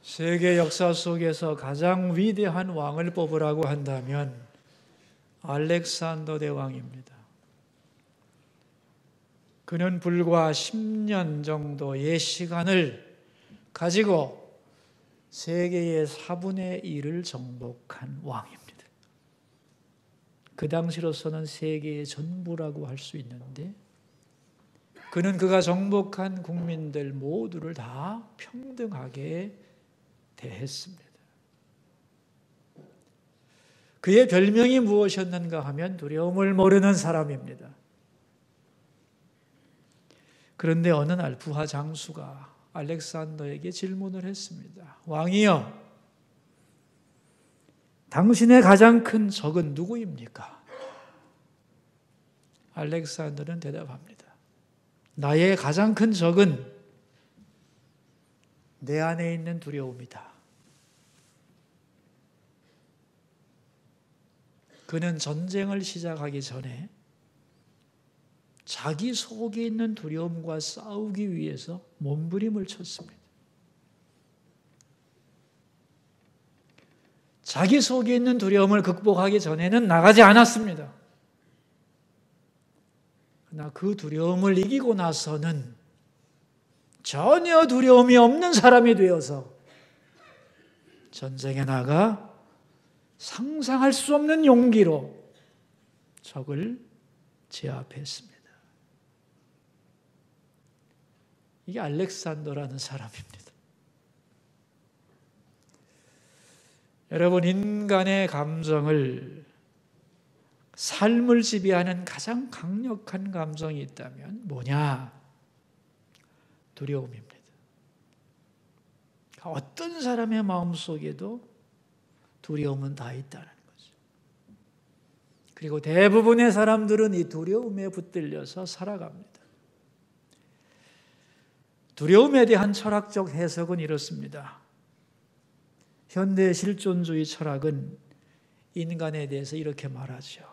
세계 역사 속에서 가장 위대한 왕을 뽑으라고 한다면 알렉산더 대왕입니다. 그는 불과 10년 정도의 시간을 가지고 세계의 4분의 1을 정복한 왕입니다. 그 당시로서는 세계의 전부라고 할 수 있는데 그는 그가 정복한 국민들 모두를 다 평등하게 대했습니다. 그의 별명이 무엇이었는가 하면 두려움을 모르는 사람입니다. 그런데 어느 날 부하 장수가 알렉산더에게 질문을 했습니다. 왕이여, 당신의 가장 큰 적은 누구입니까? 알렉산더는 대답합니다. 나의 가장 큰 적은 내 안에 있는 두려움이다. 그는 전쟁을 시작하기 전에 자기 속에 있는 두려움과 싸우기 위해서 몸부림을 쳤습니다. 자기 속에 있는 두려움을 극복하기 전에는 나가지 않았습니다. 그러나 그 두려움을 이기고 나서는 전혀 두려움이 없는 사람이 되어서 전쟁에 나가 상상할 수 없는 용기로 적을 제압했습니다. 이게 알렉산더라는 사람입니다. 여러분, 인간의 감정을, 삶을 지배하는 가장 강력한 감정이 있다면 뭐냐? 두려움입니다. 어떤 사람의 마음속에도 두려움은 다 있다는 거죠. 그리고 대부분의 사람들은 이 두려움에 붙들려서 살아갑니다. 두려움에 대한 철학적 해석은 이렇습니다. 현대 실존주의 철학은 인간에 대해서 이렇게 말하죠.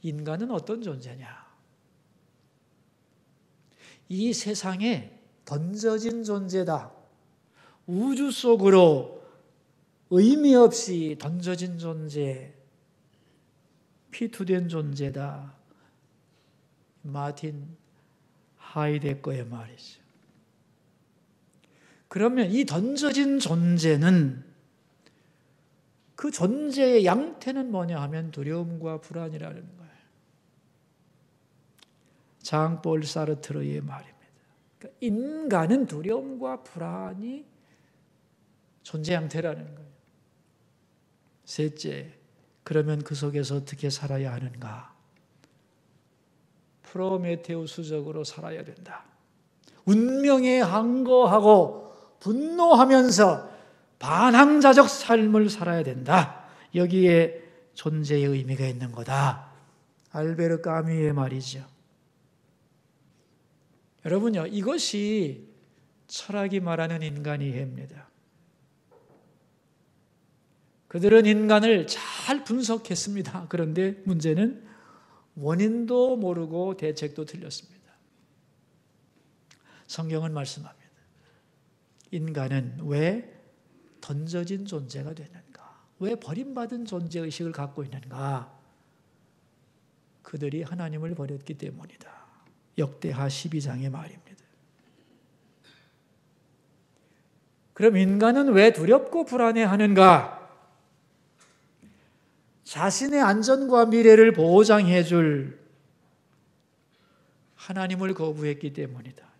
인간은 어떤 존재냐? 이 세상에 던져진 존재다. 우주 속으로 의미 없이 던져진 존재, 피투된 존재다. 마틴 하이데거의 말이죠. 그러면 이 던져진 존재는, 그 존재의 양태는 뭐냐 하면 두려움과 불안이라는 거예요. 장폴 사르트르의 말입니다. 그러니까 인간은 두려움과 불안이 존재 양태라는 거예요. 셋째, 그러면 그 속에서 어떻게 살아야 하는가? 프로메테우스적으로 살아야 된다. 운명에 항거하고 분노하면서 반항자적 삶을 살아야 된다. 여기에 존재의 의미가 있는 거다. 알베르 까뮈의 말이죠. 여러분요, 이것이 철학이 말하는 인간 이해입니다. 그들은 인간을 잘 분석했습니다. 그런데 문제는 원인도 모르고 대책도 틀렸습니다. 성경은 말씀합니다. 인간은 왜 던져진 존재가 되는가? 왜 버림받은 존재의식을 갖고 있는가? 그들이 하나님을 버렸기 때문이다. 역대하 12장의 말입니다. 그럼 인간은 왜 두렵고 불안해하는가? 자신의 안전과 미래를 보장해 줄 하나님을 거부했기 때문이다.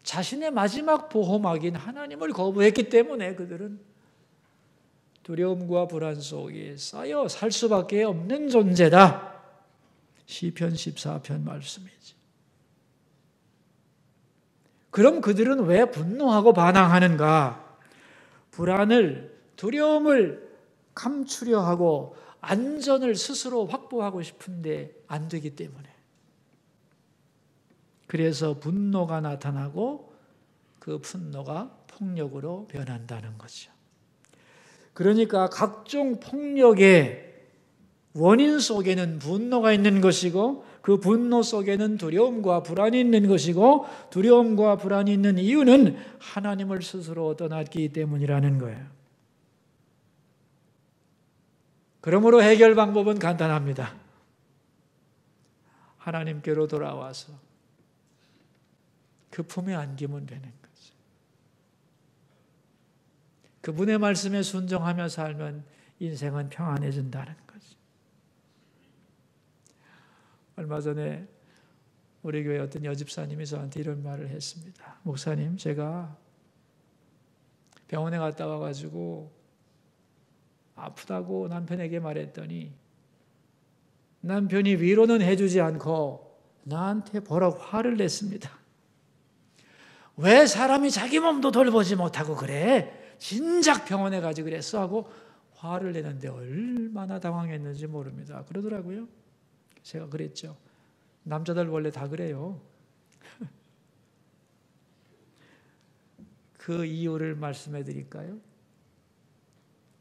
자신의 마지막 보호막인 하나님을 거부했기 때문에 그들은 두려움과 불안 속에 쌓여 살 수밖에 없는 존재다. 시편 14편 말씀이지. 그럼 그들은 왜 분노하고 반항하는가? 불안을, 두려움을 감추려 하고 안전을 스스로 확보하고 싶은데 안 되기 때문에. 그래서 분노가 나타나고 그 분노가 폭력으로 변한다는 거죠. 그러니까 각종 폭력의 원인 속에는 분노가 있는 것이고 그 분노 속에는 두려움과 불안이 있는 것이고 두려움과 불안이 있는 이유는 하나님을 스스로 떠났기 때문이라는 거예요. 그러므로 해결 방법은 간단합니다. 하나님께로 돌아와서 그 품에 안기면 되는 거죠. 그분의 말씀에 순종하며 살면 인생은 평안해진다는 거죠. 얼마 전에 우리 교회 어떤 여집사님이 저한테 이런 말을 했습니다. 목사님, 제가 병원에 갔다 와가지고 아프다고 남편에게 말했더니 남편이 위로는 해주지 않고 나한테 뭐라고 화를 냈습니다. 왜 사람이 자기 몸도 돌보지 못하고 그래? 진작 병원에 가지 그랬어 하고 화를 내는데 얼마나 당황했는지 모릅니다. 그러더라고요. 제가 그랬죠. 남자들 원래 다 그래요. 그 이유를 말씀해 드릴까요?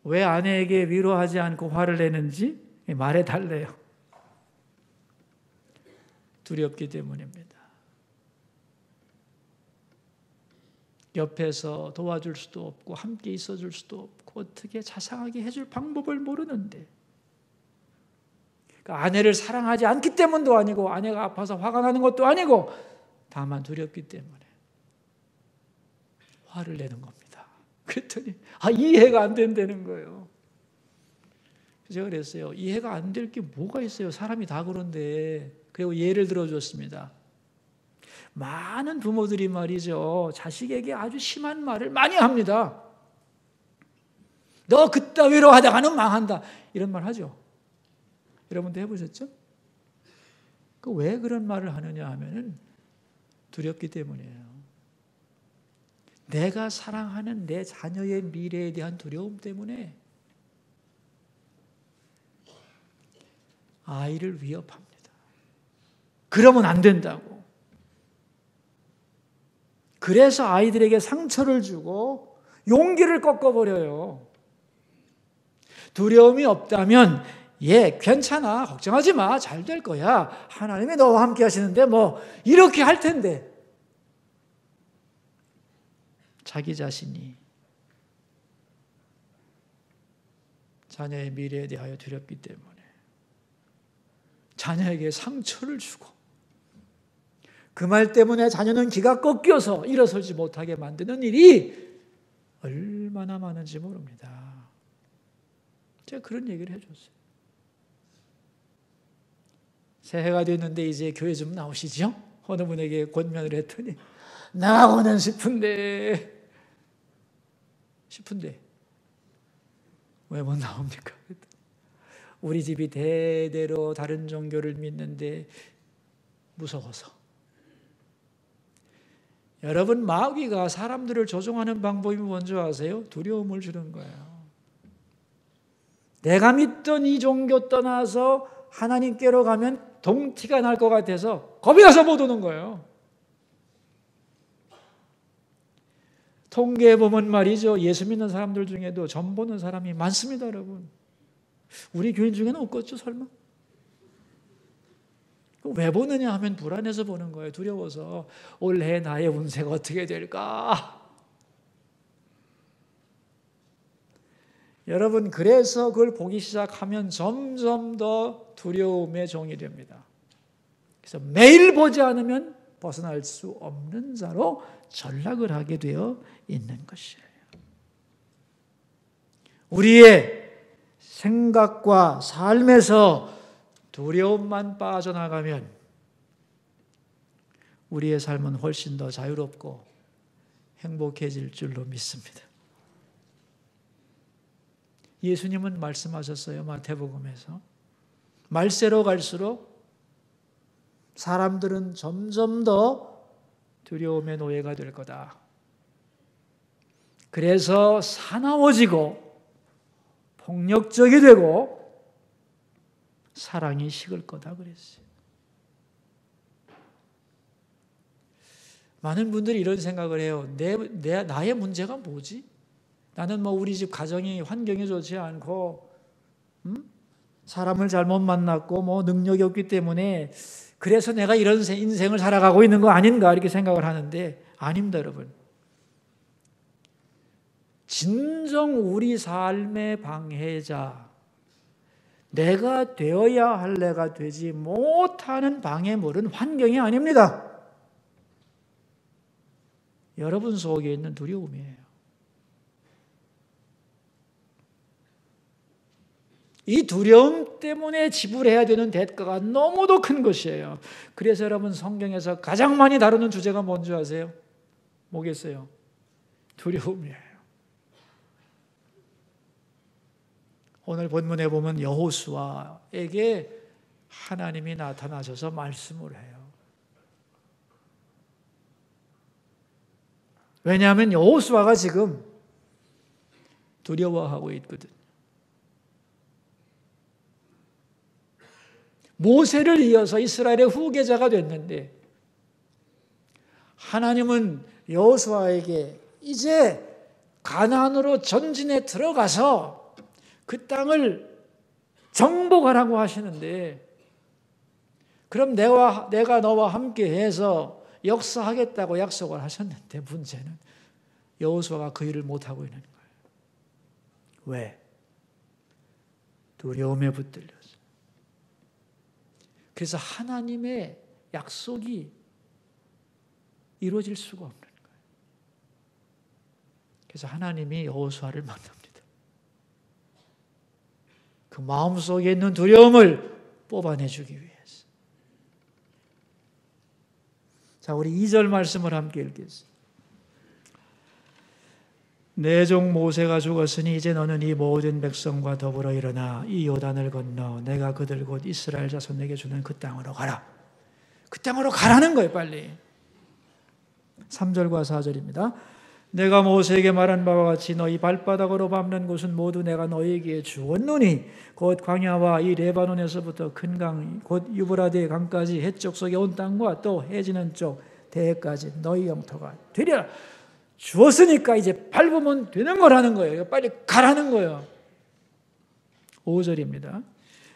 왜 아내에게 위로하지 않고 화를 내는지 말해 달래요. 두렵기 때문입니다. 옆에서 도와줄 수도 없고 함께 있어줄 수도 없고 어떻게 자상하게 해줄 방법을 모르는데, 그러니까 아내를 사랑하지 않기 때문도 아니고 아내가 아파서 화가 나는 것도 아니고 다만 두렵기 때문에 화를 내는 겁니다. 그랬더니 이해가 안 된다는 거예요. 제가 그랬어요. 이해가 안 될 게 뭐가 있어요. 사람이 다 그런데. 그리고 예를 들어줬습니다. 많은 부모들이 말이죠, 자식에게 아주 심한 말을 많이 합니다. 너 그따위로 하다가는 망한다, 이런 말 하죠. 여러분도 해보셨죠? 왜 그런 말을 하느냐 하면은 두렵기 때문이에요. 내가 사랑하는 내 자녀의 미래에 대한 두려움 때문에 아이를 위협합니다. 그러면 안 된다고. 그래서 아이들에게 상처를 주고 용기를 꺾어버려요. 두려움이 없다면 괜찮아, 걱정하지 마, 잘 될 거야, 하나님이 너와 함께 하시는데 뭐 이렇게 할 텐데, 자기 자신이 자녀의 미래에 대하여 두렵기 때문에 자녀에게 상처를 주고 그 말 때문에 자녀는 기가 꺾여서 일어서지 못하게 만드는 일이 얼마나 많은지 모릅니다. 제가 그런 얘기를 해줬어요. 새해가 됐는데 이제 교회 좀 나오시죠? 어느 분에게 권면을 했더니 나가고는 싶은데 왜 못 나옵니까? 우리 집이 대대로 다른 종교를 믿는데 무서워서. 여러분, 마귀가 사람들을 조종하는 방법이 뭔지 아세요? 두려움을 주는 거예요. 내가 믿던 이 종교 떠나서 하나님께로 가면 동티가 날 것 같아서 겁이 나서 못 오는 거예요. 통계에 보면 말이죠, 예수 믿는 사람들 중에도 점 보는 사람이 많습니다, 여러분. 우리 교인 중에는 없겠죠, 설마? 왜 보느냐 하면 불안해서 보는 거예요. 두려워서. 올해 나의 운세가 어떻게 될까? 여러분, 그래서 그걸 보기 시작하면 점점 더 두려움의 종이 됩니다. 그래서 매일 보지 않으면 벗어날 수 없는 자로 전락을 하게 되어 있는 것이에요. 우리의 생각과 삶에서 두려움만 빠져나가면 우리의 삶은 훨씬 더 자유롭고 행복해질 줄로 믿습니다. 예수님은 말씀하셨어요. 마태복음에서 말세로 갈수록 사람들은 점점 더 두려움의 노예가 될 거다. 그래서 사나워지고 폭력적이 되고 사랑이 식을 거다 그랬어요. 많은 분들이 이런 생각을 해요. 나의 문제가 뭐지? 나는 우리 집 가정이 환경이 좋지 않고 사람을 잘못 만났고 능력이 없기 때문에 그래서 내가 이런 인생을 살아가고 있는 거 아닌가 이렇게 생각을 하는데 아닙니다, 여러분. 진정 우리 삶의 방해자, 내가 되어야 할 내가 되지 못하는 방해물은 환경이 아닙니다. 여러분 속에 있는 두려움이에요. 이 두려움 때문에 지불해야 되는 대가가 너무도 큰 것이에요. 그래서 여러분 성경에서 가장 많이 다루는 주제가 뭔지 아세요? 뭐겠어요? 두려움이에요. 오늘 본문에 보면 여호수아에게 하나님이 나타나셔서 말씀을 해요. 왜냐하면 여호수아가 지금 두려워하고 있거든. 모세를 이어서 이스라엘의 후계자가 됐는데 하나님은 여호수아에게 이제 가나안으로 전진해 들어가서 그 땅을 정복하라고 하시는데 그럼 내가 너와 함께해서 역사하겠다고 약속을 하셨는데 문제는 여호수아가 그 일을 못하고 있는 거예요. 왜? 두려움에 붙들려서. 그래서 하나님의 약속이 이루어질 수가 없는 거예요. 그래서 하나님이 여호수아를 만납니다. 그 마음속에 있는 두려움을 뽑아내주기 위해서. 자, 우리 2절 말씀을 함께 읽겠습니다. 내 종 모세가 죽었으니 이제 너는 이 모든 백성과 더불어 일어나 이 요단을 건너 내가 그들 곧 이스라엘 자손에게 주는 그 땅으로 가라. 그 땅으로 가라는 거예요, 빨리. 3절과 4절입니다. 내가 모세에게 말한 바와 같이 너희 발바닥으로 밟는 곳은 모두 내가 너희에게 주었노니 곧 광야와 이 레바논에서부터 큰 강 곧 유브라데 강까지 해쪽 속에 온 땅과 또 해지는 쪽 대해까지 너희 영토가 되리라. 주었으니까 이제 밟으면 되는 거라는 거예요. 빨리 가라는 거예요. 5절입니다.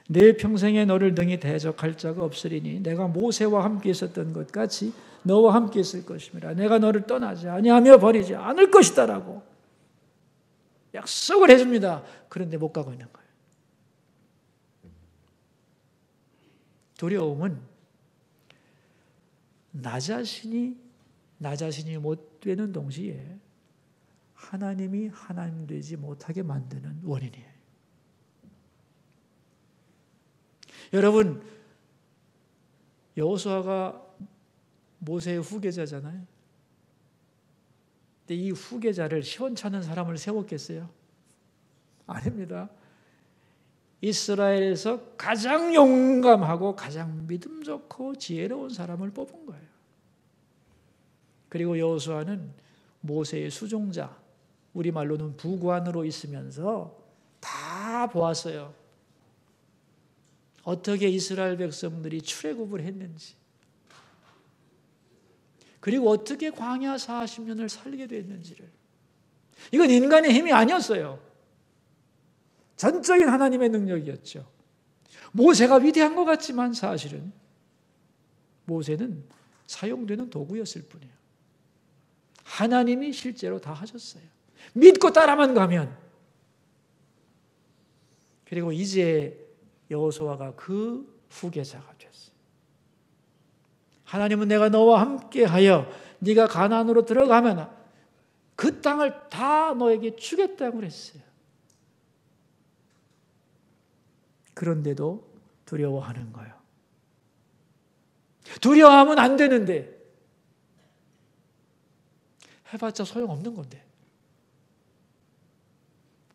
내 평생에 너를 능히 대적할 자가 없으리니 내가 모세와 함께 있었던 것 같이 너와 함께 있을 것임이라. 내가 너를 떠나지 아니하며 버리지 않을 것이다라고 약속을 해줍니다. 그런데 못 가고 있는 거예요. 두려움은 나 자신이 못 되는 동시에 하나님이 하나님 되지 못하게 만드는 원인이에요. 여러분, 여호수아가 모세의 후계자잖아요. 근데 이 후계자를 시원찮은 사람을 세웠겠어요? 아닙니다. 이스라엘에서 가장 용감하고 가장 믿음 좋고 지혜로운 사람을 뽑은 거예요. 그리고 여호수아는 모세의 수종자, 우리말로는 부관으로 있으면서 다 보았어요. 어떻게 이스라엘 백성들이 출애굽을 했는지, 그리고 어떻게 광야 40년을 살게 됐는지를. 이건 인간의 힘이 아니었어요. 전적인 하나님의 능력이었죠. 모세가 위대한 것 같지만 사실은 모세는 사용되는 도구였을 뿐이에요. 하나님이 실제로 다 하셨어요. 믿고 따라만 가면. 그리고 이제 여호수아가 그 후계자가 됐어요. 하나님은 내가 너와 함께하여 네가 가나안으로 들어가면 그 땅을 다 너에게 주겠다고 그랬어요. 그런데도 두려워하는 거예요. 두려워하면 안 되는데 해봤자 소용없는 건데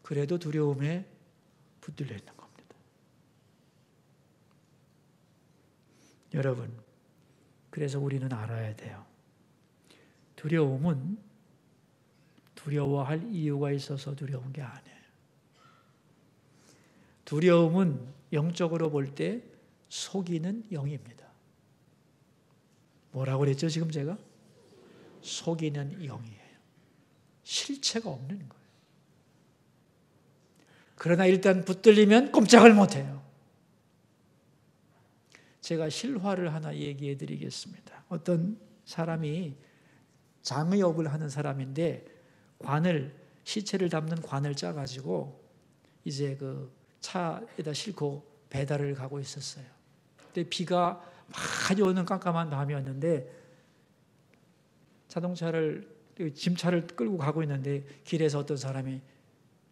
그래도 두려움에 붙들려 있는 겁니다. 여러분, 그래서 우리는 알아야 돼요. 두려움은 두려워할 이유가 있어서 두려운 게 아니에요. 두려움은 영적으로 볼 때 속이는 영입니다. 뭐라고 그랬죠, 지금 제가? 속이는 영이에요. 실체가 없는 거예요. 그러나 일단 붙들리면 꼼짝을 못해요. 제가 실화를 하나 얘기해 드리겠습니다. 어떤 사람이 장의업을 하는 사람인데 시체를 담는 관을 짜가지고 이제 그 차에다 싣고 배달을 가고 있었어요. 근데 비가 많이 오는 깜깜한 밤이었는데 짐차를 끌고 가고 있는데 길에서 어떤 사람이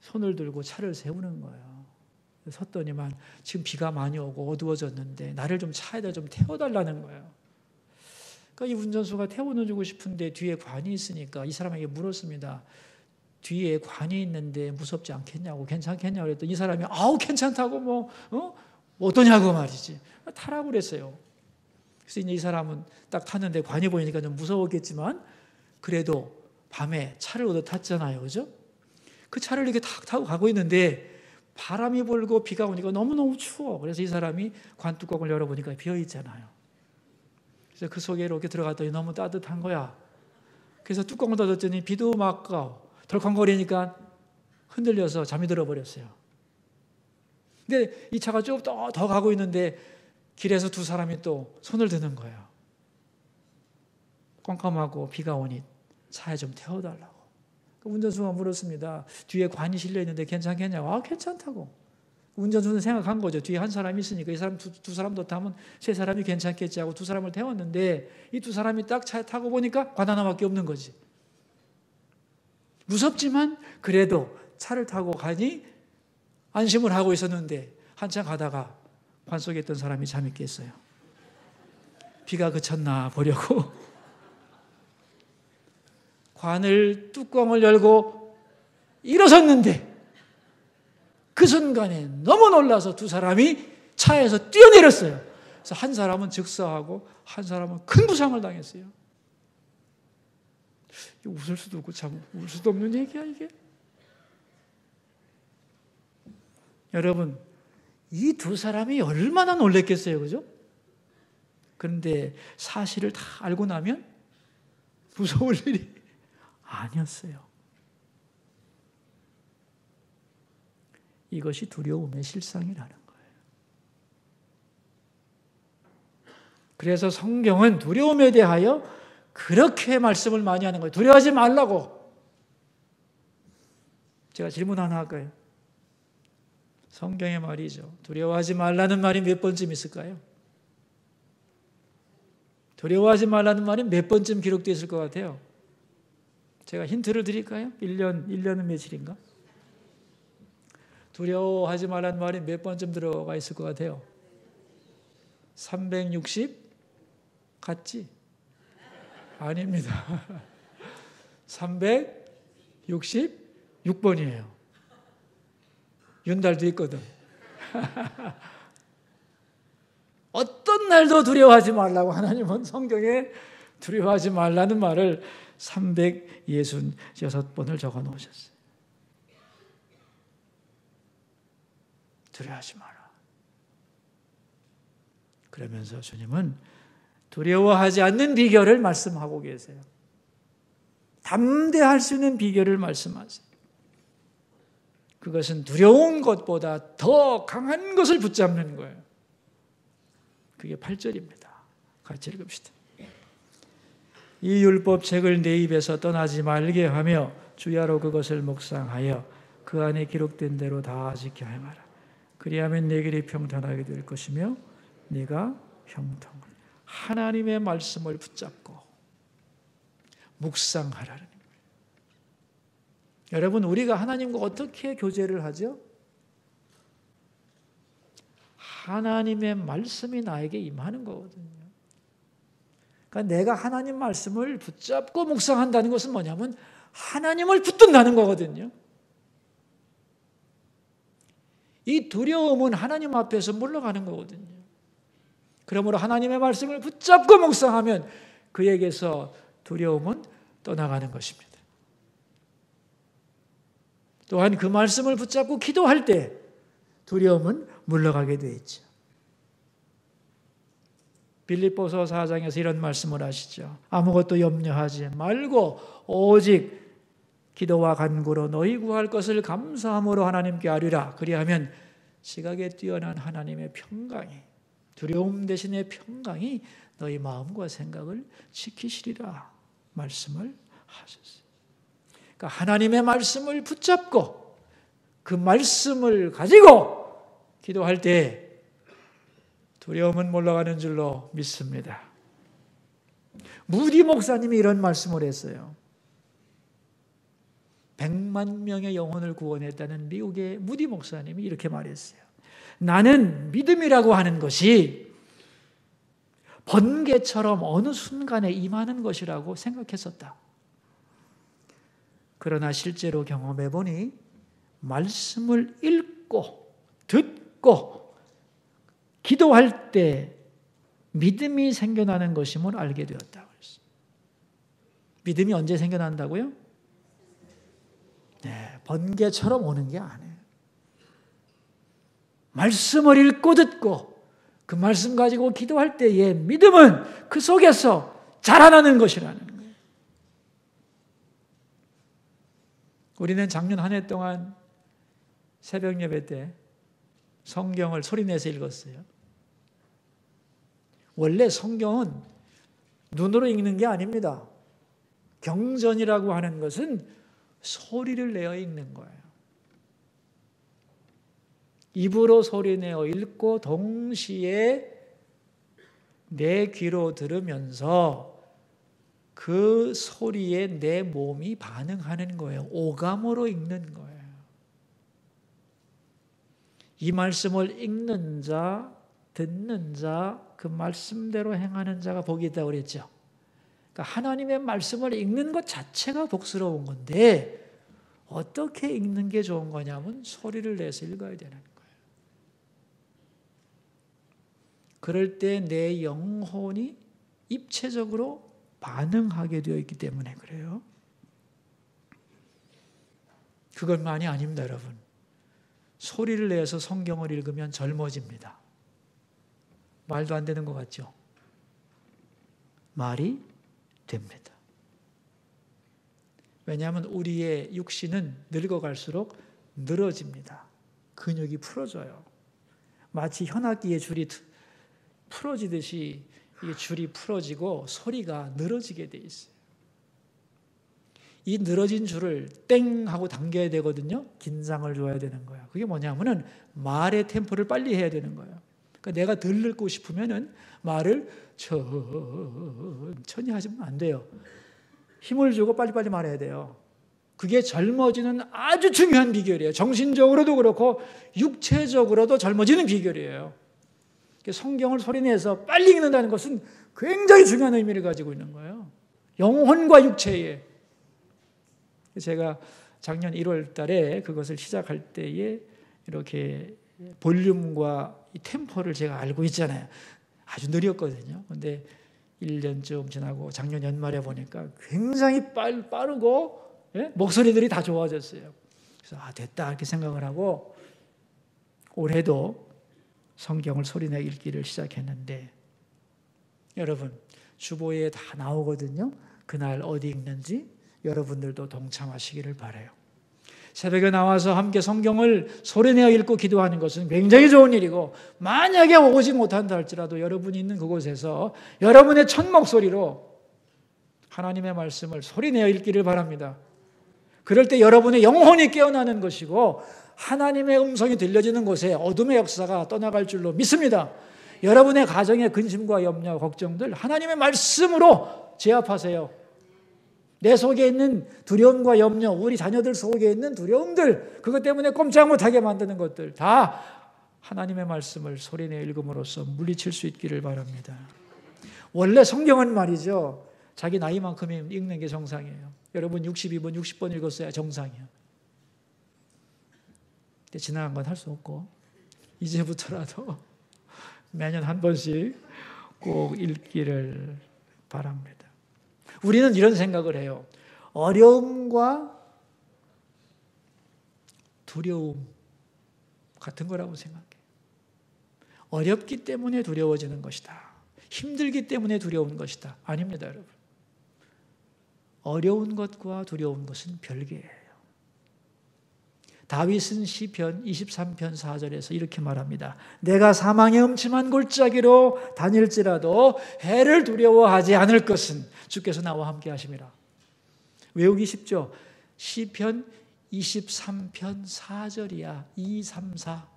손을 들고 차를 세우는 거예요. 섰더니만 지금 비가 많이 오고 어두워졌는데 나를 좀 차에다 좀 태워달라는 거예요. 그러니까 이 운전수가 태워주고 싶은데 뒤에 관이 있으니까 이 사람에게 물었습니다. 뒤에 관이 있는데 무섭지 않겠냐고, 괜찮겠냐고 그랬더니 이 사람이 아우 괜찮다고 어떠냐고 말이지. 타라고 그랬어요. 그래서 이제 이 사람은 딱 탔는데 관이 보이니까 좀 무서웠겠지만 그래도 밤에 차를 얻어 탔잖아요. 그죠? 그 차를 이렇게 탁 타고 가고 있는데 바람이 불고 비가 오니까 너무너무 추워. 그래서 이 사람이 관 뚜껑을 열어보니까 비어 있잖아요. 그래서 그 속에 이렇게 들어갔더니 너무 따뜻한 거야. 그래서 뚜껑을 닫았더니 비도 막 덜컹거리니까 흔들려서 잠이 들어버렸어요. 근데 이 차가 쭉 더 가고 있는데 길에서 두 사람이 또 손을 드는 거예요. 깜깜하고 비가 오니 차에 좀 태워달라고. 운전수가 물었습니다. 뒤에 관이 실려 있는데 괜찮겠냐고. 아, 괜찮다고. 운전수는 생각한 거죠. 뒤에 한 사람이 있으니까 이 사람 두 사람 더 타면 세 사람이 괜찮겠지 하고 두 사람을 태웠는데 이 두 사람이 딱 차에 타고 보니까 관 하나밖에 없는 거지. 무섭지만 그래도 차를 타고 가니 안심을 하고 있었는데 한참 가다가 관 속에 있던 사람이 잠이 깼어요. 비가 그쳤나 보려고 관을 뚜껑을 열고 일어섰는데 그 순간에 너무 놀라서 두 사람이 차에서 뛰어내렸어요. 그래서 한 사람은 즉사하고 한 사람은 큰 부상을 당했어요. 웃을 수도 없고 참 울 수도 없는 얘기야 이게. 여러분, 이 두 사람이 얼마나 놀랬겠어요, 그죠? 그런데 사실을 다 알고 나면 무서울 일이 아니었어요. 이것이 두려움의 실상이라는 거예요. 그래서 성경은 두려움에 대하여 그렇게 말씀을 많이 하는 거예요. 두려워하지 말라고. 제가 질문 하나 할까요? 성경의 말이죠. 두려워하지 말라는 말이 몇 번쯤 있을까요? 두려워하지 말라는 말이 몇 번쯤 기록되어 있을 것 같아요? 제가 힌트를 드릴까요? 1년은 며칠인가? 두려워하지 말라는 말이 몇 번쯤 들어가 있을 것 같아요? 360? 같지? 아닙니다. 366번이에요. 윤달도 있거든. 어떤 날도 두려워하지 말라고 하나님은 성경에 두려워하지 말라는 말을 366번을 적어 놓으셨어요. 두려워하지 마라. 그러면서 주님은 두려워하지 않는 비결을 말씀하고 계세요. 담대할 수 있는 비결을 말씀하세요. 그것은 두려운 것보다 더 강한 것을 붙잡는 거예요. 그게 8절입니다. 같이 읽읍시다. 이 율법책을 내 입에서 떠나지 말게 하며 주야로 그것을 묵상하여 그 안에 기록된 대로 다 지켜 행하라. 그리하면 내 길이 평탄하게 될 것이며 네가 형통하리라. 하나님의 말씀을 붙잡고 묵상하라는 거예요. 여러분, 우리가 하나님과 어떻게 교제를 하죠? 하나님의 말씀이 나에게 임하는 거거든요. 그러니까 내가 하나님 말씀을 붙잡고 묵상한다는 것은 뭐냐면 하나님을 붙든다는 거거든요. 이 두려움은 하나님 앞에서 물러가는 거거든요. 그러므로 하나님의 말씀을 붙잡고 묵상하면 그에게서 두려움은 떠나가는 것입니다. 또한 그 말씀을 붙잡고 기도할 때 두려움은 물러가게 되어 있죠. 빌립보서 4장에서 이런 말씀을 하시죠. 아무것도 염려하지 말고 오직 기도와 간구로 너희 구할 것을 감사함으로 하나님께 아뢰라. 그리하면 지각에 뛰어난 하나님의 평강이 두려움 대신에 평강이 너희 마음과 생각을 지키시리라 말씀을 하셨어요. 그러니까 하나님의 말씀을 붙잡고 그 말씀을 가지고 기도할 때 두려움은 몰라가는 줄로 믿습니다. 무디 목사님이 이런 말씀을 했어요. 100만 명의 영혼을 구원했다는 미국의 무디 목사님이 이렇게 말했어요. 나는 믿음이라고 하는 것이 번개처럼 어느 순간에 임하는 것이라고 생각했었다. 그러나 실제로 경험해 보니 말씀을 읽고 듣고 기도할 때 믿음이 생겨나는 것임을 알게 되었다. 믿음이 언제 생겨난다고요? 네, 번개처럼 오는 게 아니에요. 말씀을 읽고 듣고 그 말씀 가지고 기도할 때의 믿음은 그 속에서 자라나는 것이라는 거예요. 우리는 작년 한 해 동안 새벽 예배 때 성경을 소리내서 읽었어요. 원래 성경은 눈으로 읽는 게 아닙니다. 경전이라고 하는 것은 소리를 내어 읽는 거예요. 입으로 소리내어 읽고 동시에 내 귀로 들으면서 그 소리에 내 몸이 반응하는 거예요. 오감으로 읽는 거예요. 이 말씀을 읽는 자, 듣는 자, 그 말씀대로 행하는 자가 복이 있다고 그랬죠. 그러니까 하나님의 말씀을 읽는 것 자체가 복스러운 건데 어떻게 읽는 게 좋은 거냐면 소리를 내서 읽어야 되는 거예요. 그럴 때 내 영혼이 입체적으로 반응하게 되어 있기 때문에 그래요. 그것만이 아닙니다, 여러분. 소리를 내서 성경을 읽으면 젊어집니다. 말도 안 되는 것 같죠? 말이 됩니다. 왜냐하면 우리의 육신은 늙어갈수록 늘어집니다. 근육이 풀어져요. 마치 현악기의 줄이 풀어지듯이 이 줄이 풀어지고 소리가 늘어지게 돼 있어요. 이 늘어진 줄을 땡 하고 당겨야 되거든요. 긴장을 줘야 되는 거예요. 그게 뭐냐면은 말의 템포를 빨리 해야 되는 거예요. 그러니까 내가 덜 늙고 싶으면은 말을 천천히 하시면 안 돼요. 힘을 주고 빨리빨리 말해야 돼요. 그게 젊어지는 아주 중요한 비결이에요. 정신적으로도 그렇고 육체적으로도 젊어지는 비결이에요. 성경을 소리내서 빨리 읽는다는 것은 굉장히 중요한 의미를 가지고 있는 거예요. 영혼과 육체에. 제가 작년 1월 달에 그것을 시작할 때에 이렇게 볼륨과 이 템포를 제가 알고 있잖아요. 아주 느렸거든요. 근데 1년쯤 지나고 작년 연말에 보니까 굉장히 빠르고 목소리들이 다 좋아졌어요. 그래서 됐다 이렇게 생각을 하고 올해도 성경을 소리내 읽기를 시작했는데 여러분 주보에 다 나오거든요. 그날 어디 읽는지 여러분들도 동참하시기를 바라요. 새벽에 나와서 함께 성경을 소리내어 읽고 기도하는 것은 굉장히 좋은 일이고 만약에 오지 못한다 할지라도 여러분이 있는 그곳에서 여러분의 첫 목소리로 하나님의 말씀을 소리내어 읽기를 바랍니다. 그럴 때 여러분의 영혼이 깨어나는 것이고 하나님의 음성이 들려지는 곳에 어둠의 역사가 떠나갈 줄로 믿습니다. 여러분의 가정의 근심과 염려, 걱정들 하나님의 말씀으로 제압하세요. 내 속에 있는 두려움과 염려, 우리 자녀들 속에 있는 두려움들, 그것 때문에 꼼짝 못하게 만드는 것들 다 하나님의 말씀을 소리내어 읽음으로써 물리칠 수 있기를 바랍니다. 원래 성경은 말이죠. 자기 나이만큼 읽는 게 정상이에요. 여러분 62번, 60번 읽었어야 정상이에요. 근데 지나간 건 할 수 없고 이제부터라도 매년 한 번씩 꼭 읽기를 바랍니다. 우리는 이런 생각을 해요. 어려움과 두려움 같은 거라고 생각해요. 어렵기 때문에 두려워지는 것이다. 힘들기 때문에 두려운 것이다. 아닙니다, 여러분. 어려운 것과 두려운 것은 별개예요. 다윗은 시편 23편 4절에서 이렇게 말합니다. 내가 사망의 음침한 골짜기로 다닐지라도 해를 두려워하지 않을 것은 주께서 나와 함께 하심이라. 외우기 쉽죠? 시편 23편 4절이야. 2, 3, 4.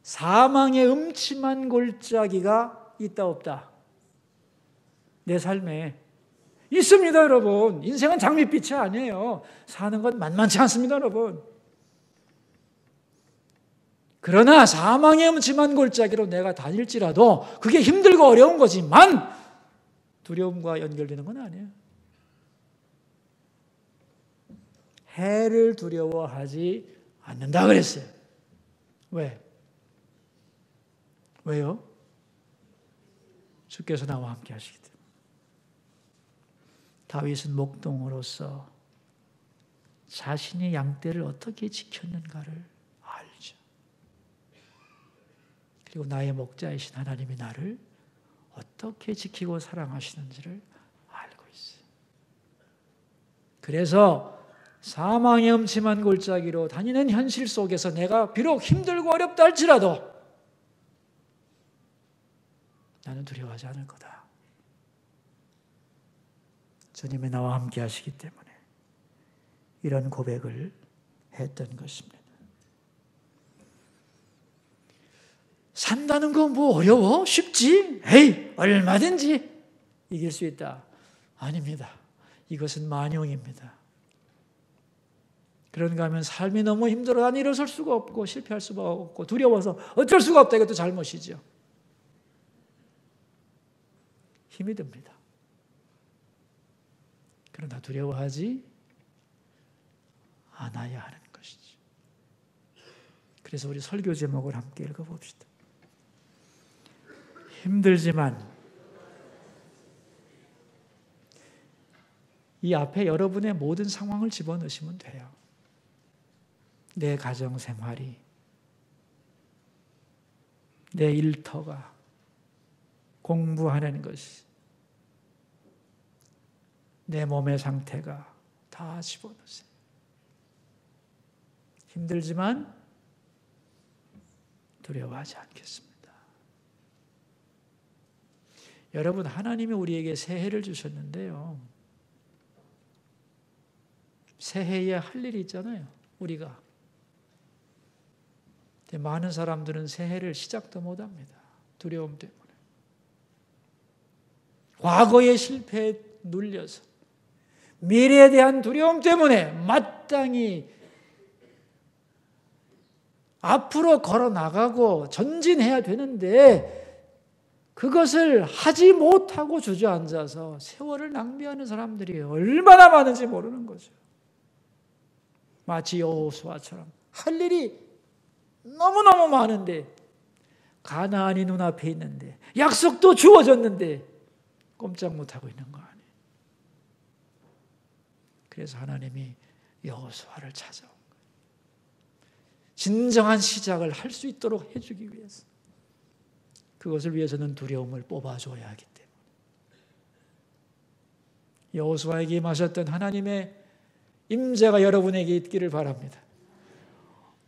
사망의 음침한 골짜기가 있다 없다? 내 삶에 있습니다, 여러분. 인생은 장밋빛이 아니에요. 사는 건 만만치 않습니다, 여러분. 그러나 사망의 음침한 골짜기로 내가 다닐지라도 그게 힘들고 어려운 거지만 두려움과 연결되는 건 아니에요. 해를 두려워하지 않는다 그랬어요. 왜? 왜요? 주께서 나와 함께 하시기 때문에. 다윗은 목동으로서 자신이 양떼를 어떻게 지켰는가를 알죠. 그리고 나의 목자이신 하나님이 나를 어떻게 지키고 사랑하시는지를 알고 있어요. 그래서 사망의 음침한 골짜기로 다니는 현실 속에서 내가 비록 힘들고 어렵다 할지라도 나는 두려워하지 않을 거다. 주님이 나와 함께 하시기 때문에 이런 고백을 했던 것입니다. 산다는 거 뭐 어려워? 쉽지? 에이, 얼마든지 이길 수 있다. 아닙니다. 이것은 만용입니다. 그런가 하면 삶이 너무 힘들어 난 일어설 수가 없고 실패할 수가 없고 두려워서 어쩔 수가 없다. 이것도 잘못이죠. 힘이 듭니다. 그러나 두려워하지 않아야 하는 것이죠. 그래서 우리 설교 제목을 함께 읽어봅시다. 힘들지만 이 앞에 여러분의 모든 상황을 집어넣으시면 돼요. 내 가정생활이, 내 일터가, 공부하는 것이, 내 몸의 상태가 다 집어넣으세요. 힘들지만 두려워하지 않겠습니다. 여러분, 하나님이 우리에게 새해를 주셨는데요. 새해에 할 일이 있잖아요. 우리가. 많은 사람들은 새해를 시작도 못합니다. 두려움 때문에. 과거의 실패에 눌려서 미래에 대한 두려움 때문에 마땅히 앞으로 걸어나가고 전진해야 되는데 그것을 하지 못하고 주저앉아서 세월을 낭비하는 사람들이 얼마나 많은지 모르는 거죠. 마치 여호수아처럼 할 일이 너무너무 많은데 가나안이 눈앞에 있는데 약속도 주어졌는데 꼼짝 못하고 있는 거 아니에요. 그래서 하나님이 여호수아를 찾아온 거예요. 진정한 시작을 할 수 있도록 해주기 위해서. 그것을 위해서는 두려움을 뽑아줘야 하기 때문에. 여호수아에게 임하셨던 하나님의 임재가 여러분에게 있기를 바랍니다.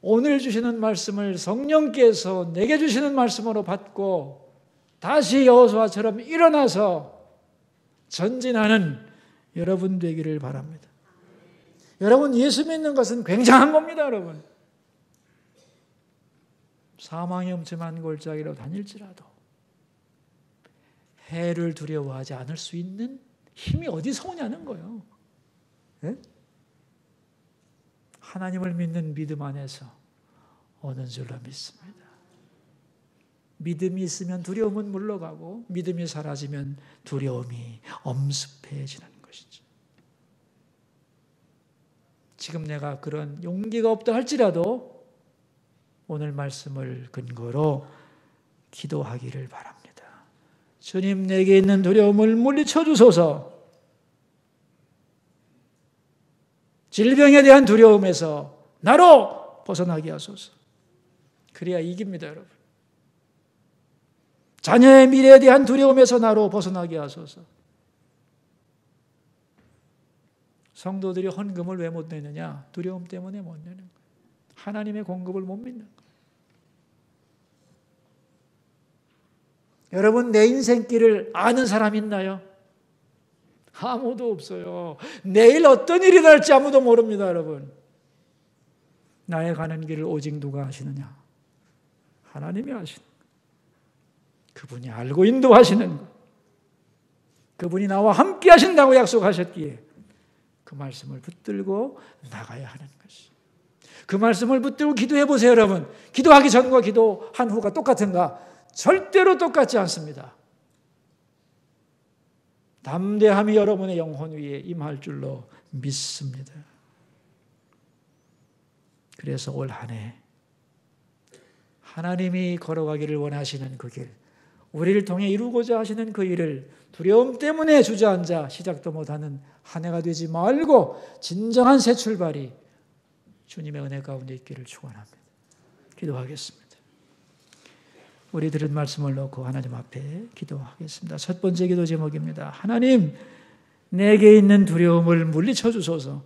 오늘 주시는 말씀을 성령께서 내게 주시는 말씀으로 받고 다시 여호수아처럼 일어나서 전진하는 여러분 되기를 바랍니다. 여러분, 예수 믿는 것은 굉장한 겁니다, 여러분. 사망의 음침한 골짜기로 다닐지라도 해를 두려워하지 않을 수 있는 힘이 어디서 오냐는 거예요. 네? 하나님을 믿는 믿음 안에서 오는 줄로 믿습니다. 믿음이 있으면 두려움은 물러가고 믿음이 사라지면 두려움이 엄습해지는 것이죠. 지금 내가 그런 용기가 없다 할지라도 오늘 말씀을 근거로 기도하기를 바랍니다. 주님, 내게 있는 두려움을 물리쳐 주소서. 질병에 대한 두려움에서 나로 벗어나게 하소서. 그래야 이깁니다, 여러분. 자녀의 미래에 대한 두려움에서 나로 벗어나게 하소서. 성도들이 헌금을 왜 못 내느냐? 두려움 때문에 못 내는 거예요. 하나님의 공급을 못 믿는 거예요. 여러분, 내 인생길을 아는 사람 있나요? 아무도 없어요. 내일 어떤 일이 날지 아무도 모릅니다, 여러분. 나의 가는 길을 오직 누가 아시느냐? 하나님이 아시는 거예요. 그분이 알고 인도하시는 것. 그분이 나와 함께 하신다고 약속하셨기에 그 말씀을 붙들고 나가야 하는 것이. 그 말씀을 붙들고 기도해 보세요, 여러분. 기도하기 전과 기도한 후가 똑같은가? 절대로 똑같지 않습니다. 담대함이 여러분의 영혼 위에 임할 줄로 믿습니다. 그래서 올 한 해 하나님이 걸어가기를 원하시는 그 길, 우리를 통해 이루고자 하시는 그 일을 두려움 때문에 주저앉아 시작도 못하는 한 해가 되지 말고 진정한 새 출발이 주님의 은혜 가운데 있기를 축원합니다. 기도하겠습니다. 우리 들은 말씀을 놓고 하나님 앞에 기도하겠습니다. 첫 번째 기도 제목입니다. 하나님, 내게 있는 두려움을 물리쳐 주소서.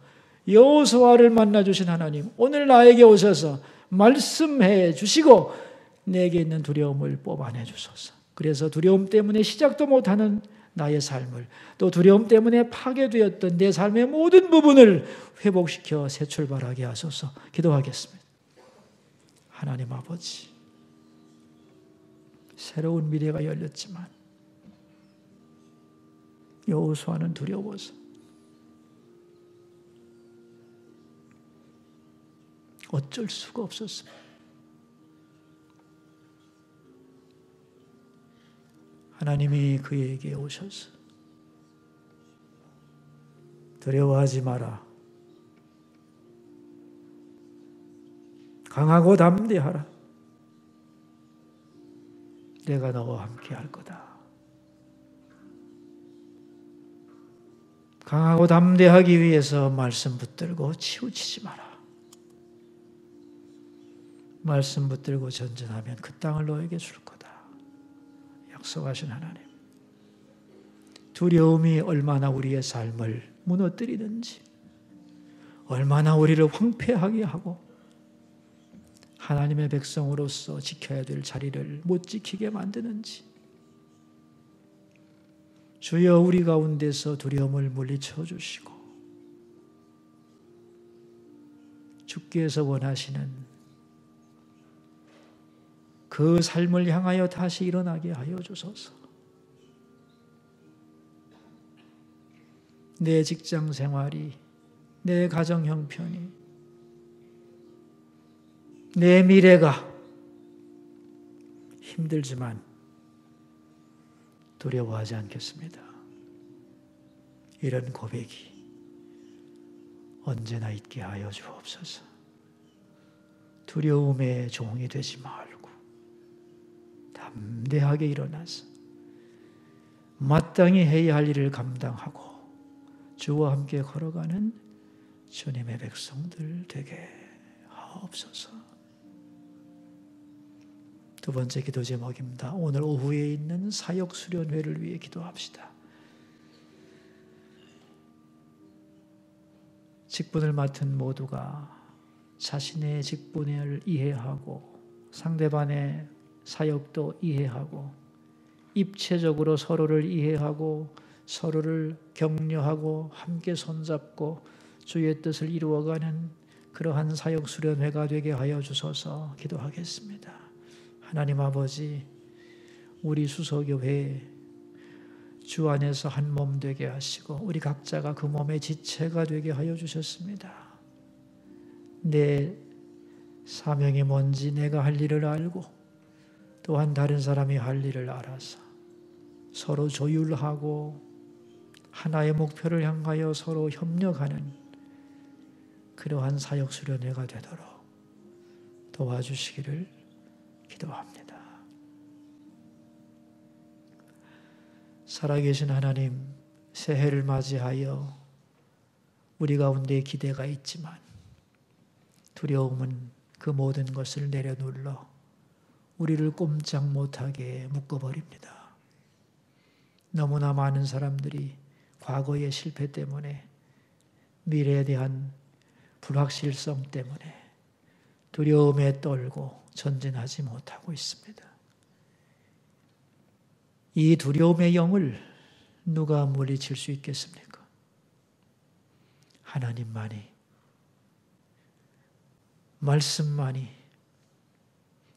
여호수아를 만나 주신 하나님, 오늘 나에게 오셔서 말씀해 주시고 내게 있는 두려움을 뽑아내 주소서. 그래서 두려움 때문에 시작도 못하는 나의 삶을, 또 두려움 때문에 파괴되었던 내 삶의 모든 부분을 회복시켜 새 출발하게 하소서. 기도하겠습니다. 하나님 아버지, 새로운 미래가 열렸지만 여호수아는 두려워서 어쩔 수가 없었습니다. 하나님이 그에게 오셔서 두려워하지 마라. 강하고 담대하라. 내가 너와 함께 할 거다. 강하고 담대하기 위해서 말씀 붙들고 치우치지 마라. 말씀 붙들고 전진하면 그 땅을 너에게 줄 거다. 약속하신 하나님. 두려움이 얼마나 우리의 삶을 무너뜨리는지, 얼마나 우리를 황폐하게 하고 하나님의 백성으로서 지켜야 될 자리를 못 지키게 만드는지, 주여 우리 가운데서 두려움을 물리쳐 주시고 주께서 원하시는 그 삶을 향하여 다시 일어나게 하여 주소서. 내 직장 생활이, 내 가정 형편이, 내 미래가 힘들지만 두려워하지 않겠습니다. 이런 고백이 언제나 있게 하여 주옵소서. 두려움의 종이 되지 말고 담대하게 일어나서 마땅히 해야 할 일을 감당하고 주와 함께 걸어가는 주님의 백성들 되게 하옵소서. 두 번째 기도 제목입니다. 오늘 오후에 있는 사역 수련회를 위해 기도합시다. 직분을 맡은 모두가 자신의 직분을 이해하고 상대방의 사역도 이해하고 입체적으로 서로를 이해하고 서로를 격려하고 함께 손잡고 주의 뜻을 이루어가는 그러한 사역 수련회가 되게 하여 주소서. 기도하겠습니다. 하나님 아버지, 우리 수서교회 주 안에서 한 몸 되게 하시고 우리 각자가 그 몸의 지체가 되게 하여 주셨습니다. 내 사명이 뭔지 내가 할 일을 알고 또한 다른 사람이 할 일을 알아서 서로 조율하고 하나의 목표를 향하여 서로 협력하는 그러한 사역 수련회가 되도록 도와주시기를 기도합니다. 살아계신 하나님, 새해를 맞이하여 우리 가운데 기대가 있지만 두려움은 그 모든 것을 내려눌러 우리를 꼼짝 못하게 묶어버립니다. 너무나 많은 사람들이 과거의 실패 때문에 미래에 대한 불확실성 때문에 두려움에 떨고 전진하지 못하고 있습니다. 이 두려움의 영을 누가 물리칠 수 있겠습니까? 하나님만이, 말씀만이,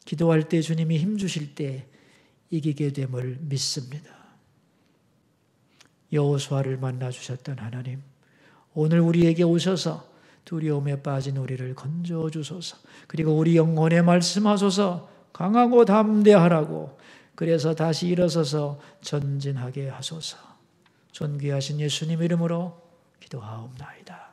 기도할 때 주님이 힘주실 때 이기게 됨을 믿습니다. 여호수아를 만나 주셨던 하나님, 오늘 우리에게 오셔서 두려움에 빠진 우리를 건져 주소서. 그리고 우리 영혼에 말씀하소서. 강하고 담대하라고. 그래서 다시 일어서서 전진하게 하소서. 존귀하신 예수님 이름으로 기도하옵나이다.